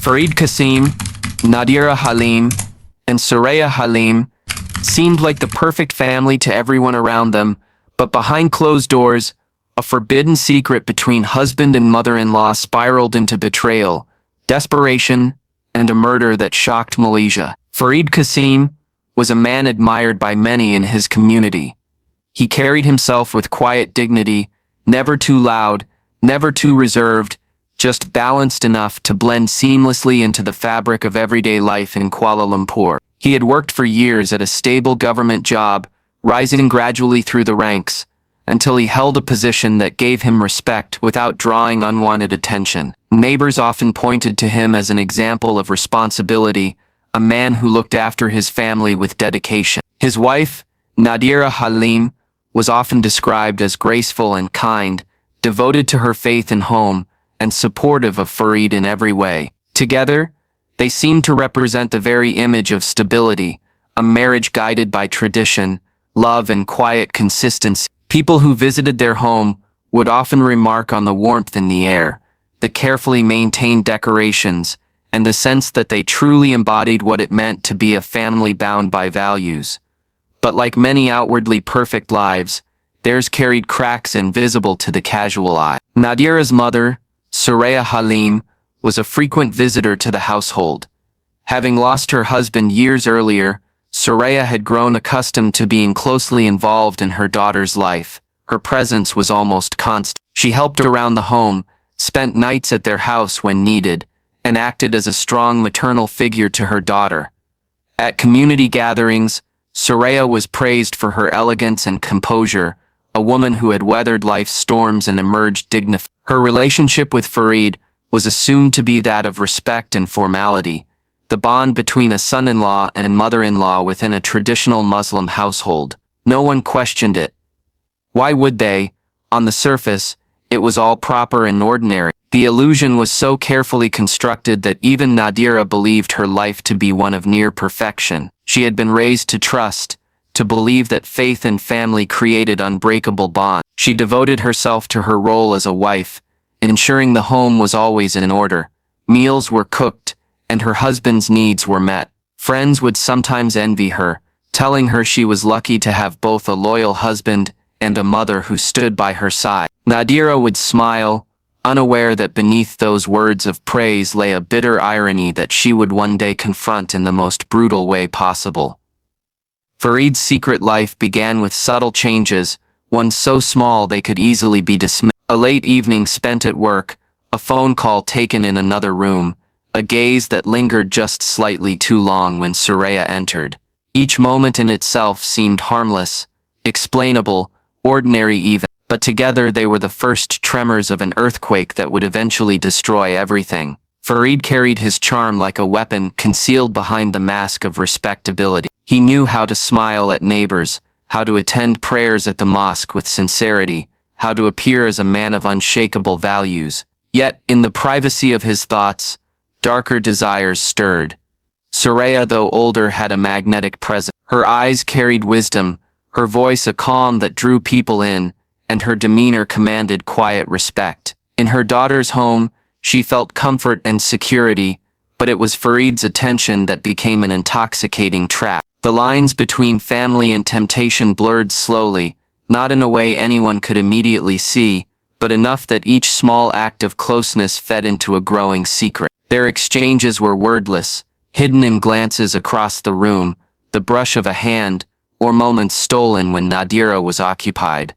Farid Qasim, Nadira Halim, and Soraya Halim seemed like the perfect family to everyone around them, but behind closed doors, a forbidden secret between husband and mother-in-law spiraled into betrayal, desperation, and a murder that shocked Malaysia. Farid Qasim was a man admired by many in his community. He carried himself with quiet dignity, never too loud, never too reserved, just balanced enough to blend seamlessly into the fabric of everyday life in Kuala Lumpur. He had worked for years at a stable government job, rising gradually through the ranks, until he held a position that gave him respect without drawing unwanted attention. Neighbors often pointed to him as an example of responsibility, a man who looked after his family with dedication. His wife, Nadira Halim, was often described as graceful and kind, devoted to her faith and home, and supportive of Farid in every way. Together, they seemed to represent the very image of stability, a marriage guided by tradition, love, and quiet consistency. People who visited their home would often remark on the warmth in the air, the carefully maintained decorations, and the sense that they truly embodied what it meant to be a family bound by values. But like many outwardly perfect lives, theirs carried cracks invisible to the casual eye. Nadira's mother, Soraya Halim, was a frequent visitor to the household. Having lost her husband years earlier, Soraya had grown accustomed to being closely involved in her daughter's life. Her presence was almost constant. She helped around the home, spent nights at their house when needed, and acted as a strong maternal figure to her daughter. At community gatherings, Soraya was praised for her elegance and composure, a woman who had weathered life's storms and emerged dignified. Her relationship with Farid was assumed to be that of respect and formality, the bond between a son-in-law and mother-in-law within a traditional Muslim household. No one questioned it. Why would they? On the surface, it was all proper and ordinary. The illusion was so carefully constructed that even Nadira believed her life to be one of near perfection. She had been raised to trust, to believe that faith and family created unbreakable bonds. She devoted herself to her role as a wife, ensuring the home was always in order. Meals were cooked, and her husband's needs were met. Friends would sometimes envy her, telling her she was lucky to have both a loyal husband and a mother who stood by her side. Nadira would smile, unaware that beneath those words of praise lay a bitter irony that she would one day confront in the most brutal way possible. Farid's secret life began with subtle changes, one so small they could easily be dismissed. A late evening spent at work, a phone call taken in another room, a gaze that lingered just slightly too long when Soraya entered. Each moment in itself seemed harmless, explainable, ordinary even, but together they were the first tremors of an earthquake that would eventually destroy everything. Farid carried his charm like a weapon concealed behind the mask of respectability. He knew how to smile at neighbors, how to attend prayers at the mosque with sincerity, how to appear as a man of unshakable values. Yet, in the privacy of his thoughts, darker desires stirred. Soraya, though older, had a magnetic presence. Her eyes carried wisdom, her voice a calm that drew people in, and her demeanor commanded quiet respect. In her daughter's home, she felt comfort and security, but it was Farid's attention that became an intoxicating trap. The lines between family and temptation blurred slowly, not in a way anyone could immediately see, but enough that each small act of closeness fed into a growing secret. Their exchanges were wordless, hidden in glances across the room, the brush of a hand, or moments stolen when Nadira was occupied.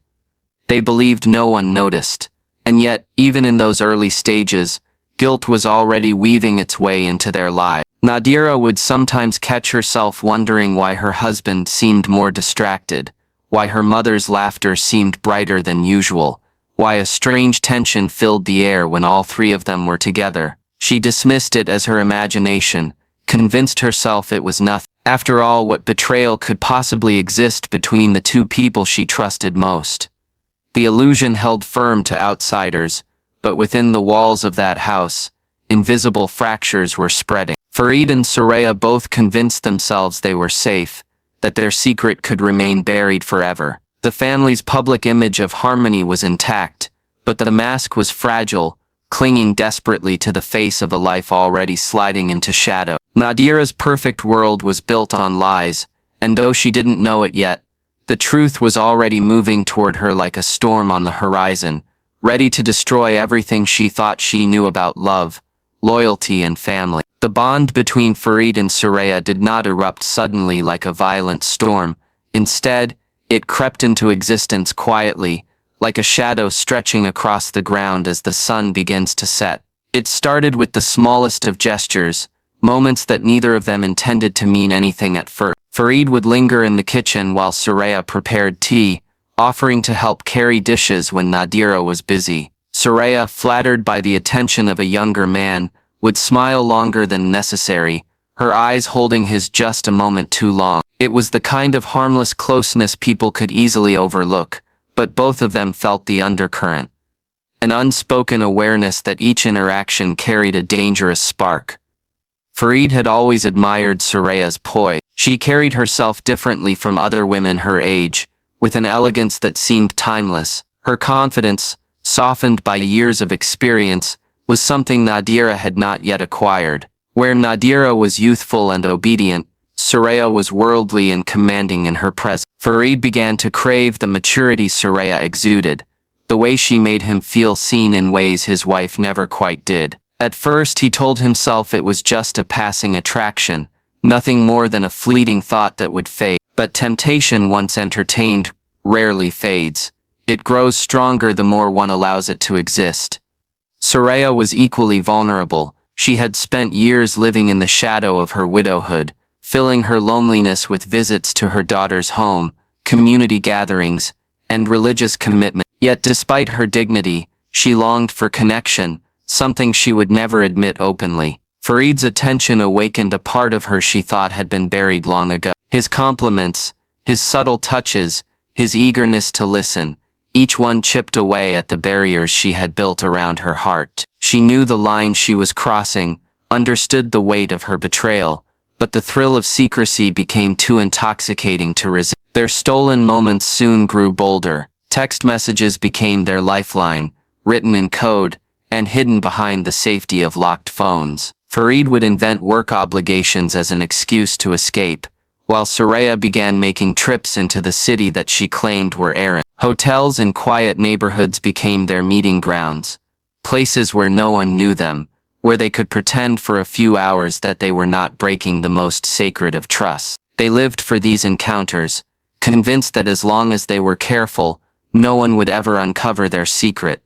They believed no one noticed, and yet, even in those early stages, guilt was already weaving its way into their lives. Nadira would sometimes catch herself wondering why her husband seemed more distracted, why her mother's laughter seemed brighter than usual, why a strange tension filled the air when all three of them were together. She dismissed it as her imagination, convinced herself it was nothing. After all, what betrayal could possibly exist between the two people she trusted most? The illusion held firm to outsiders, but within the walls of that house, invisible fractures were spreading. Farid and Soraya both convinced themselves they were safe, that their secret could remain buried forever. The family's public image of harmony was intact, but the mask was fragile, clinging desperately to the face of a life already sliding into shadow. Nadira's perfect world was built on lies, and though she didn't know it yet, the truth was already moving toward her like a storm on the horizon, ready to destroy everything she thought she knew about love, loyalty, and family. The bond between Farid and Soraya did not erupt suddenly like a violent storm. Instead, it crept into existence quietly, like a shadow stretching across the ground as the sun begins to set. It started with the smallest of gestures, moments that neither of them intended to mean anything at first. Farid would linger in the kitchen while Soraya prepared tea, offering to help carry dishes when Nadira was busy. Soraya, flattered by the attention of a younger man, would smile longer than necessary, her eyes holding his just a moment too long. It was the kind of harmless closeness people could easily overlook, but both of them felt the undercurrent. An unspoken awareness that each interaction carried a dangerous spark. Farid had always admired Soraya's poise. She carried herself differently from other women her age, with an elegance that seemed timeless. Her confidence, softened by years of experience, was something Nadira had not yet acquired. Where Nadira was youthful and obedient, Soraya was worldly and commanding in her presence. Farid began to crave the maturity Soraya exuded, the way she made him feel seen in ways his wife never quite did. At first he told himself it was just a passing attraction, nothing more than a fleeting thought that would fade. But temptation, once entertained, rarely fades. It grows stronger the more one allows it to exist. Soraya was equally vulnerable. She had spent years living in the shadow of her widowhood, filling her loneliness with visits to her daughter's home, community gatherings, and religious commitment. Yet despite her dignity, she longed for connection, something she would never admit openly. Farid's attention awakened a part of her she thought had been buried long ago. His compliments, his subtle touches, his eagerness to listen, each one chipped away at the barriers she had built around her heart. She knew the line she was crossing, understood the weight of her betrayal, but the thrill of secrecy became too intoxicating to resist. Their stolen moments soon grew bolder. Text messages became their lifeline, written in code, and hidden behind the safety of locked phones. Farid would invent work obligations as an excuse to escape, while Soraya began making trips into the city that she claimed were errands. Hotels and quiet neighborhoods became their meeting grounds, places where no one knew them, where they could pretend for a few hours that they were not breaking the most sacred of trusts. They lived for these encounters, convinced that as long as they were careful, no one would ever uncover their secret.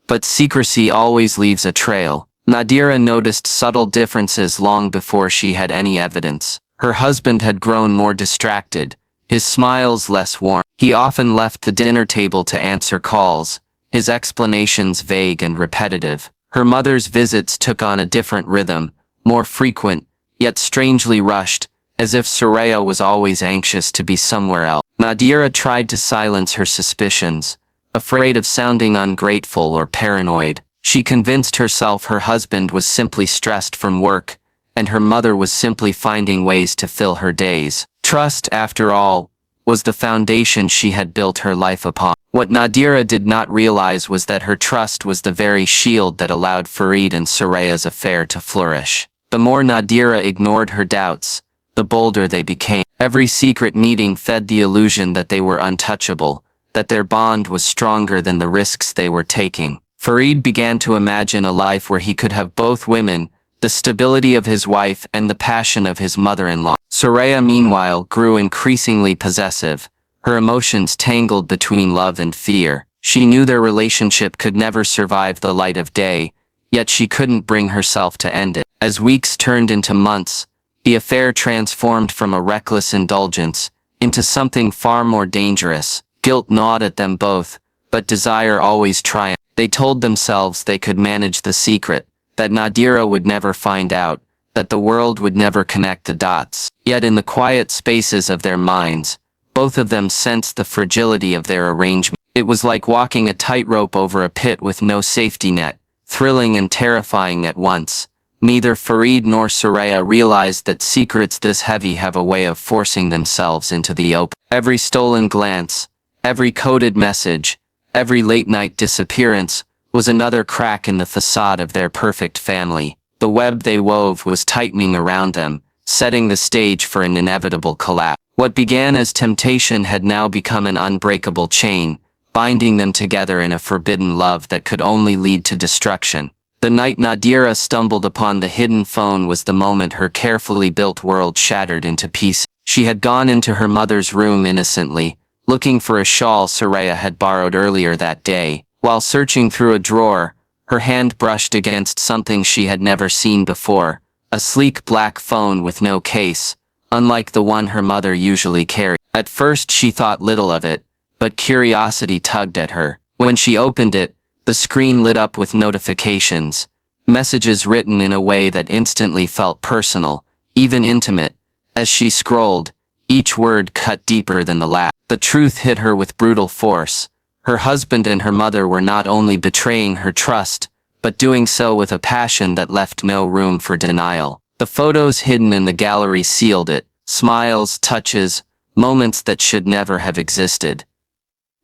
But secrecy always leaves a trail. Nadira noticed subtle differences long before she had any evidence. Her husband had grown more distracted, his smiles less warm. He often left the dinner table to answer calls, his explanations vague and repetitive. Her mother's visits took on a different rhythm, more frequent, yet strangely rushed, as if Soraya was always anxious to be somewhere else. Nadira tried to silence her suspicions, afraid of sounding ungrateful or paranoid. She convinced herself her husband was simply stressed from work, and her mother was simply finding ways to fill her days. Trust, after all, was the foundation she had built her life upon. What Nadira did not realize was that her trust was the very shield that allowed Farid and Soraya's affair to flourish. The more Nadira ignored her doubts, the bolder they became. Every secret meeting fed the illusion that they were untouchable, that their bond was stronger than the risks they were taking. Farid began to imagine a life where he could have both women, the stability of his wife and the passion of his mother-in-law. Soraya, meanwhile, grew increasingly possessive, her emotions tangled between love and fear. She knew their relationship could never survive the light of day, yet she couldn't bring herself to end it. As weeks turned into months, the affair transformed from a reckless indulgence into something far more dangerous. Guilt gnawed at them both, but desire always triumphed. They told themselves they could manage the secret, that Nadira would never find out, that the world would never connect the dots. Yet in the quiet spaces of their minds, both of them sensed the fragility of their arrangement. It was like walking a tightrope over a pit with no safety net, thrilling and terrifying at once. Neither Farid nor Soraya realized that secrets this heavy have a way of forcing themselves into the open. Every stolen glance, every coded message, every late-night disappearance was another crack in the facade of their perfect family. The web they wove was tightening around them, setting the stage for an inevitable collapse. What began as temptation had now become an unbreakable chain, binding them together in a forbidden love that could only lead to destruction. The night Nadira stumbled upon the hidden phone was the moment her carefully built world shattered into pieces. She had gone into her mother's room innocently, looking for a shawl Soraya had borrowed earlier that day. While searching through a drawer, her hand brushed against something she had never seen before, a sleek black phone with no case, unlike the one her mother usually carried. At first she thought little of it, but curiosity tugged at her. When she opened it, the screen lit up with notifications, messages written in a way that instantly felt personal, even intimate. As she scrolled, each word cut deeper than the last. The truth hit her with brutal force. Her husband and her mother were not only betraying her trust, but doing so with a passion that left no room for denial. The photos hidden in the gallery sealed it, smiles, touches, moments that should never have existed.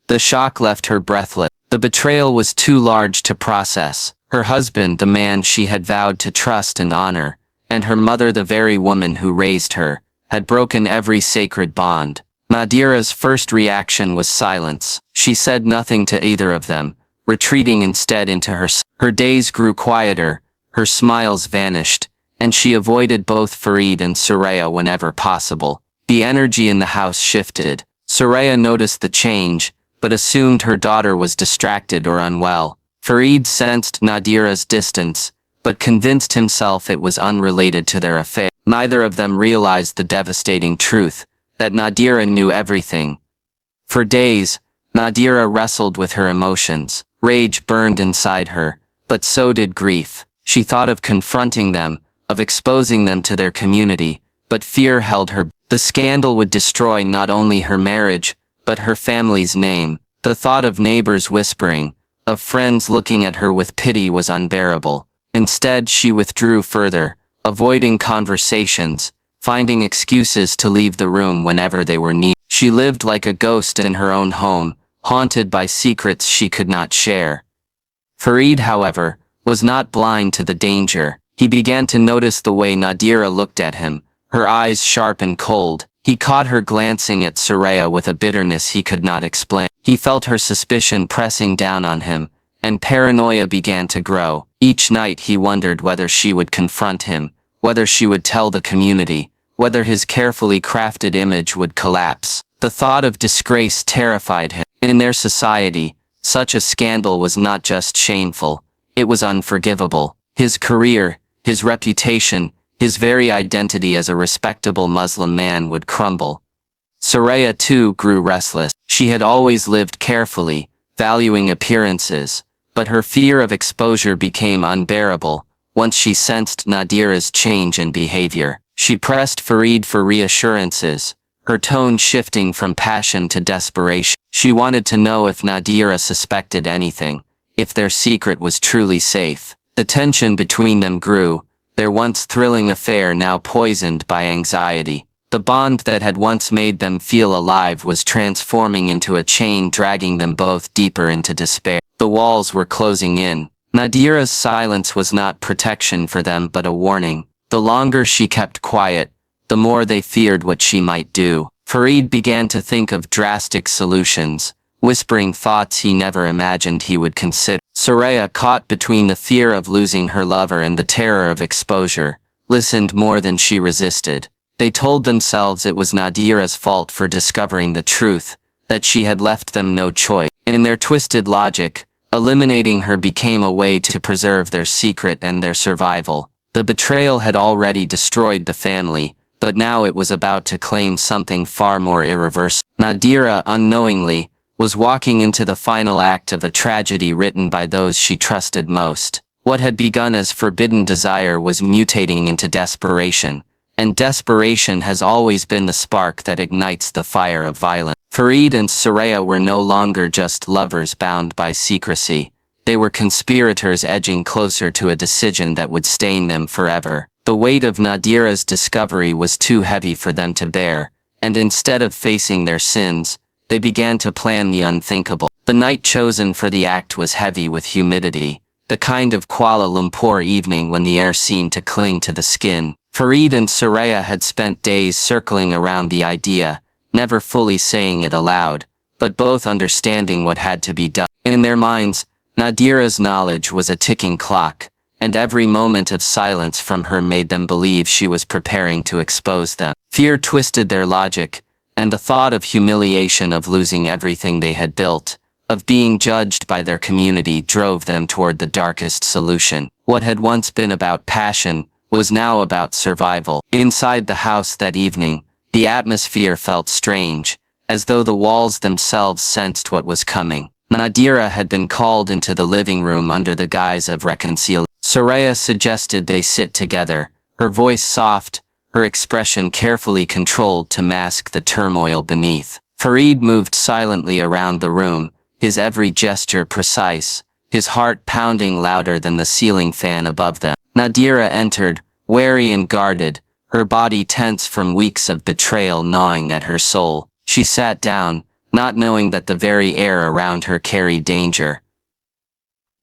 The shock left her breathless. The betrayal was too large to process. Her husband, the man she had vowed to trust and honor, and her mother, the very woman who raised her, had broken every sacred bond. Nadira's first reaction was silence. She said nothing to either of them, retreating instead into her days grew quieter, her smiles vanished, and she avoided both Farid and Soraya whenever possible. The energy in the house shifted. Soraya noticed the change, but assumed her daughter was distracted or unwell. Farid sensed Nadira's distance, but convinced himself it was unrelated to their affair. Neither of them realized the devastating truth, that Nadira knew everything. For days, Nadira wrestled with her emotions. Rage burned inside her, but so did grief. She thought of confronting them, of exposing them to their community, but fear held her. The scandal would destroy not only her marriage, but her family's name. The thought of neighbors whispering, of friends looking at her with pity was unbearable. Instead, she withdrew further, avoiding conversations, finding excuses to leave the room whenever they were needed. She lived like a ghost in her own home, haunted by secrets she could not share. Farid, however, was not blind to the danger. He began to notice the way Nadira looked at him, her eyes sharp and cold. He caught her glancing at Soraya with a bitterness he could not explain. He felt her suspicion pressing down on him, and paranoia began to grow. Each night he wondered whether she would confront him, whether she would tell the community, whether his carefully crafted image would collapse. The thought of disgrace terrified him. In their society, such a scandal was not just shameful, it was unforgivable. His career, his reputation, his very identity as a respectable Muslim man would crumble. Soraya too grew restless. She had always lived carefully, valuing appearances, but her fear of exposure became unbearable once she sensed Nadira's change in behavior. She pressed Farid for reassurances, her tone shifting from passion to desperation. She wanted to know if Nadira suspected anything, if their secret was truly safe. The tension between them grew, their once thrilling affair now poisoned by anxiety. The bond that had once made them feel alive was transforming into a chain dragging them both deeper into despair. The walls were closing in. Nadira's silence was not protection for them but a warning. The longer she kept quiet, the more they feared what she might do. Farid began to think of drastic solutions, whispering thoughts he never imagined he would consider. Soraya, caught between the fear of losing her lover and the terror of exposure, listened more than she resisted. They told themselves it was Nadira's fault for discovering the truth, that she had left them no choice. In their twisted logic, eliminating her became a way to preserve their secret and their survival. The betrayal had already destroyed the family, but now it was about to claim something far more irreversible. Nadira, unknowingly, was walking into the final act of a tragedy written by those she trusted most. What had begun as forbidden desire was mutating into desperation, and desperation has always been the spark that ignites the fire of violence. Farid and Soraya were no longer just lovers bound by secrecy. They were conspirators edging closer to a decision that would stain them forever. The weight of Nadira's discovery was too heavy for them to bear, and instead of facing their sins, they began to plan the unthinkable. The night chosen for the act was heavy with humidity, the kind of Kuala Lumpur evening when the air seemed to cling to the skin. Farid and Soraya had spent days circling around the idea, never fully saying it aloud, but both understanding what had to be done. In their minds, Nadira's knowledge was a ticking clock, and every moment of silence from her made them believe she was preparing to expose them. Fear twisted their logic, and the thought of humiliation of losing everything they had built, of being judged by their community drove them toward the darkest solution. What had once been about passion was now about survival. Inside the house that evening, the atmosphere felt strange, as though the walls themselves sensed what was coming. Nadira had been called into the living room under the guise of reconciliation. Soraya suggested they sit together, her voice soft, her expression carefully controlled to mask the turmoil beneath. Farid moved silently around the room, his every gesture precise, his heart pounding louder than the ceiling fan above them. Nadira entered, wary and guarded, her body tense from weeks of betrayal gnawing at her soul. She sat down, not knowing that the very air around her carried danger.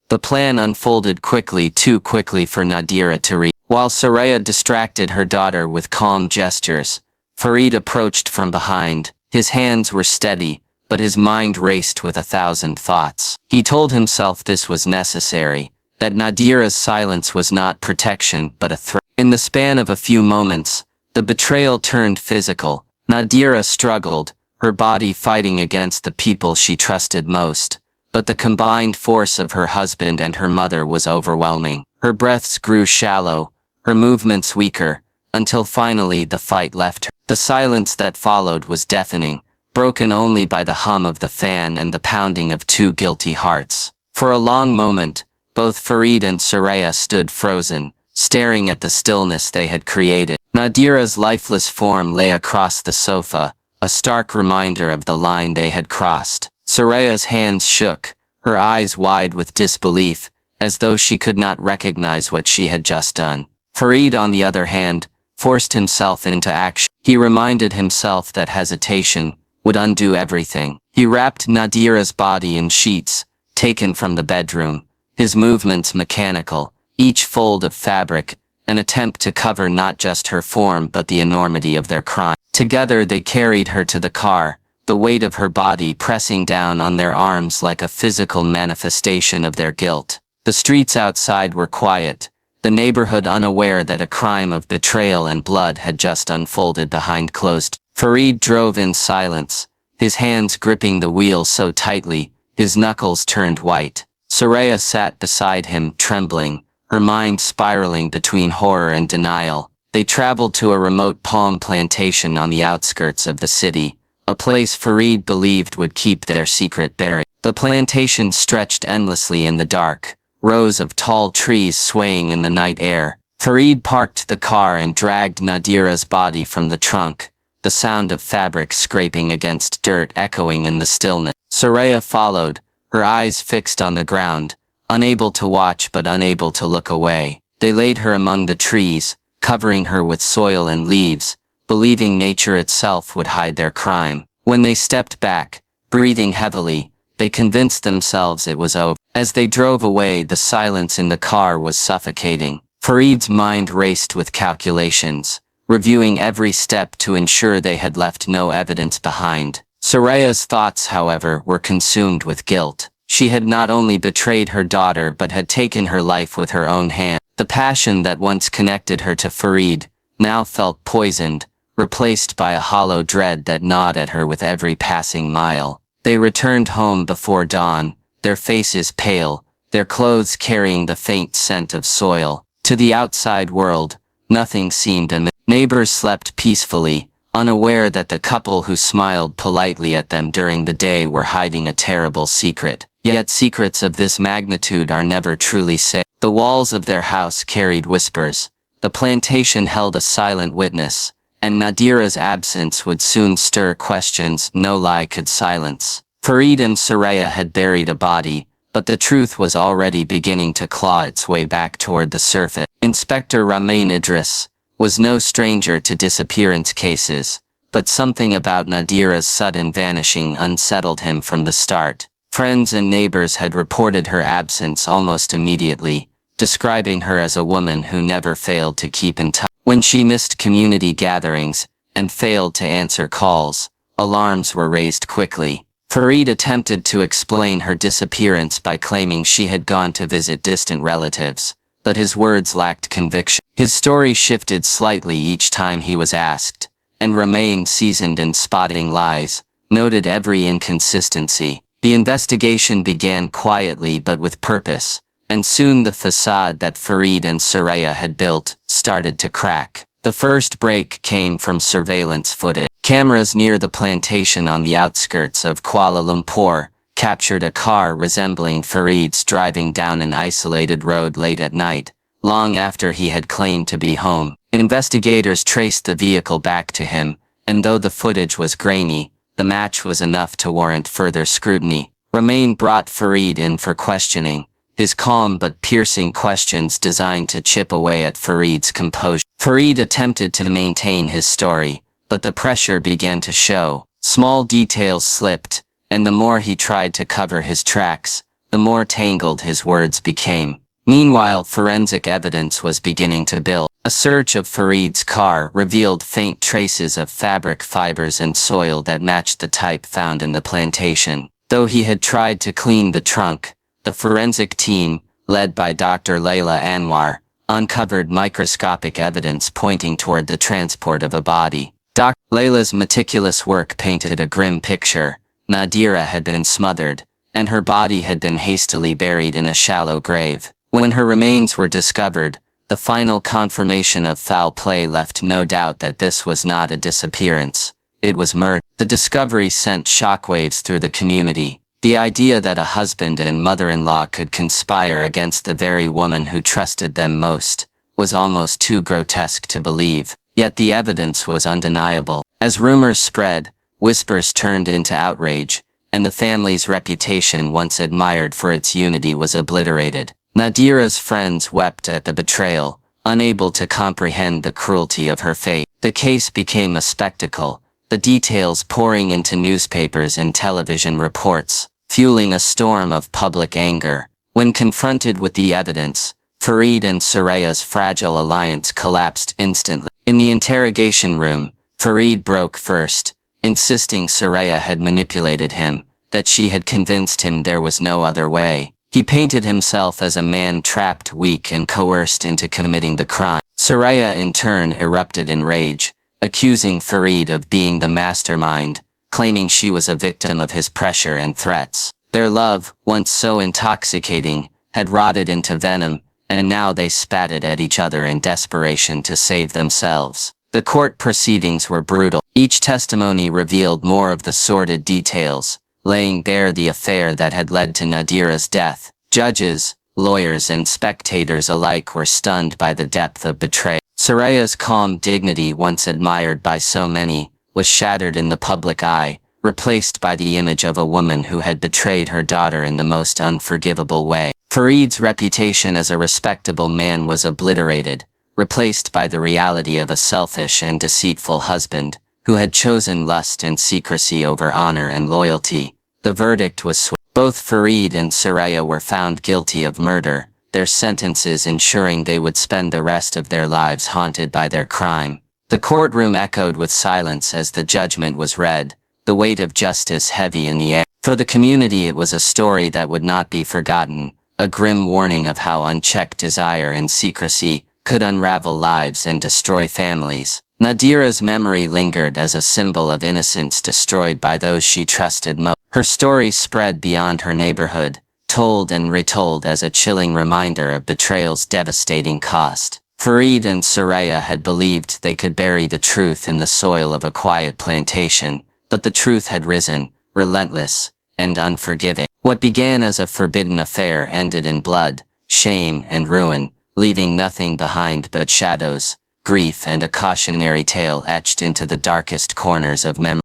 The plan unfolded quickly, too quickly for Nadira to read. While Soraya distracted her daughter with calm gestures, Farid approached from behind. His hands were steady, but his mind raced with 1,000 thoughts. He told himself this was necessary, that Nadira's silence was not protection but a threat. In the span of a few moments, the betrayal turned physical. Nadira struggled, her body fighting against the people she trusted most. But the combined force of her husband and her mother was overwhelming. Her breaths grew shallow, her movements weaker, until finally the fight left her. The silence that followed was deafening, broken only by the hum of the fan and the pounding of two guilty hearts. For a long moment, both Farid and Soraya stood frozen, staring at the stillness they had created. Nadira's lifeless form lay across the sofa, a stark reminder of the line they had crossed. Soraya's hands shook, her eyes wide with disbelief, as though she could not recognize what she had just done. Farid, on the other hand, forced himself into action. He reminded himself that hesitation would undo everything. He wrapped Nadira's body in sheets, taken from the bedroom, his movements mechanical, each fold of fabric, an attempt to cover not just her form but the enormity of their crime. Together they carried her to the car, the weight of her body pressing down on their arms like a physical manifestation of their guilt. The streets outside were quiet, the neighborhood unaware that a crime of betrayal and blood had just unfolded behind closed. Farid drove in silence, his hands gripping the wheel so tightly, his knuckles turned white. Soraya sat beside him, trembling, her mind spiraling between horror and denial. They traveled to a remote palm plantation on the outskirts of the city, a place Farid believed would keep their secret buried. The plantation stretched endlessly in the dark, rows of tall trees swaying in the night air. Farid parked the car and dragged Nadira's body from the trunk, the sound of fabric scraping against dirt echoing in the stillness. Soraya followed, her eyes fixed on the ground, unable to watch but unable to look away. They laid her among the trees, covering her with soil and leaves, believing nature itself would hide their crime. When they stepped back, breathing heavily, they convinced themselves it was over. As they drove away, the silence in the car was suffocating. Farid's mind raced with calculations, reviewing every step to ensure they had left no evidence behind. Soraya's thoughts, however, were consumed with guilt. She had not only betrayed her daughter but had taken her life with her own hand. The passion that once connected her to Farid now felt poisoned, replaced by a hollow dread that gnawed at her with every passing mile. They returned home before dawn, their faces pale, their clothes carrying the faint scent of soil. To the outside world, nothing seemed amiss. Neighbors slept peacefully, unaware that the couple who smiled politely at them during the day were hiding a terrible secret. Yet secrets of this magnitude are never truly safe. The walls of their house carried whispers. The plantation held a silent witness, and Nadira's absence would soon stir questions no lie could silence. Farid and Soraya had buried a body, but the truth was already beginning to claw its way back toward the surface. Inspector Rahman Idris was no stranger to disappearance cases, but something about Nadira's sudden vanishing unsettled him from the start. Friends and neighbors had reported her absence almost immediately, describing her as a woman who never failed to keep in touch. When she missed community gatherings and failed to answer calls, alarms were raised quickly. Farid attempted to explain her disappearance by claiming she had gone to visit distant relatives, but his words lacked conviction. His story shifted slightly each time he was asked, and remained seasoned in spotting lies, noted every inconsistency. The investigation began quietly but with purpose, and soon the facade that Farid and Soraya had built started to crack. The first break came from surveillance footage. Cameras near the plantation on the outskirts of Kuala Lumpur captured a car resembling Farid's driving down an isolated road late at night, long after he had claimed to be home. Investigators traced the vehicle back to him, and though the footage was grainy, the match was enough to warrant further scrutiny. Romain brought Farid in for questioning, his calm but piercing questions designed to chip away at Farid's composure. Farid attempted to maintain his story, but the pressure began to show. Small details slipped, and the more he tried to cover his tracks, the more tangled his words became. Meanwhile, forensic evidence was beginning to build. A search of Farid's car revealed faint traces of fabric fibers and soil that matched the type found in the plantation. Though he had tried to clean the trunk, the forensic team, led by Dr. Layla Anwar, uncovered microscopic evidence pointing toward the transport of a body. Dr. Layla's meticulous work painted a grim picture. Nadira had been smothered, and her body had been hastily buried in a shallow grave. When her remains were discovered, the final confirmation of foul play left no doubt that this was not a disappearance. It was murder. The discovery sent shockwaves through the community. The idea that a husband and mother-in-law could conspire against the very woman who trusted them most was almost too grotesque to believe. Yet the evidence was undeniable. As rumors spread, whispers turned into outrage, and the family's reputation, once admired for its unity, was obliterated. Nadira's friends wept at the betrayal, unable to comprehend the cruelty of her fate. The case became a spectacle, the details pouring into newspapers and television reports, fueling a storm of public anger. When confronted with the evidence, Farid and Soraya's fragile alliance collapsed instantly. In the interrogation room, Farid broke first, insisting Soraya had manipulated him, that she had convinced him there was no other way. He painted himself as a man trapped, weak, and coerced into committing the crime. Soraya in turn erupted in rage, accusing Farid of being the mastermind, claiming she was a victim of his pressure and threats. Their love, once so intoxicating, had rotted into venom, and now they spatted at each other in desperation to save themselves. The court proceedings were brutal. Each testimony revealed more of the sordid details, laying bare the affair that had led to Nadira's death. Judges, lawyers, and spectators alike were stunned by the depth of betrayal. Soraya's calm dignity, once admired by so many, was shattered in the public eye, replaced by the image of a woman who had betrayed her daughter in the most unforgivable way. Farid's reputation as a respectable man was obliterated, replaced by the reality of a selfish and deceitful husband, who had chosen lust and secrecy over honor and loyalty. The verdict was swift. Both Farid and Soraya were found guilty of murder, their sentences ensuring they would spend the rest of their lives haunted by their crime. The courtroom echoed with silence as the judgment was read, the weight of justice heavy in the air. For the community, it was a story that would not be forgotten, a grim warning of how unchecked desire and secrecy could unravel lives and destroy families. Nadira's memory lingered as a symbol of innocence destroyed by those she trusted most. Her story spread beyond her neighborhood, told and retold as a chilling reminder of betrayal's devastating cost. Farid and Soraya had believed they could bury the truth in the soil of a quiet plantation, but the truth had risen, relentless and unforgiving. What began as a forbidden affair ended in blood, shame, and ruin, leaving nothing behind but shadows, grief, and a cautionary tale etched into the darkest corners of memory.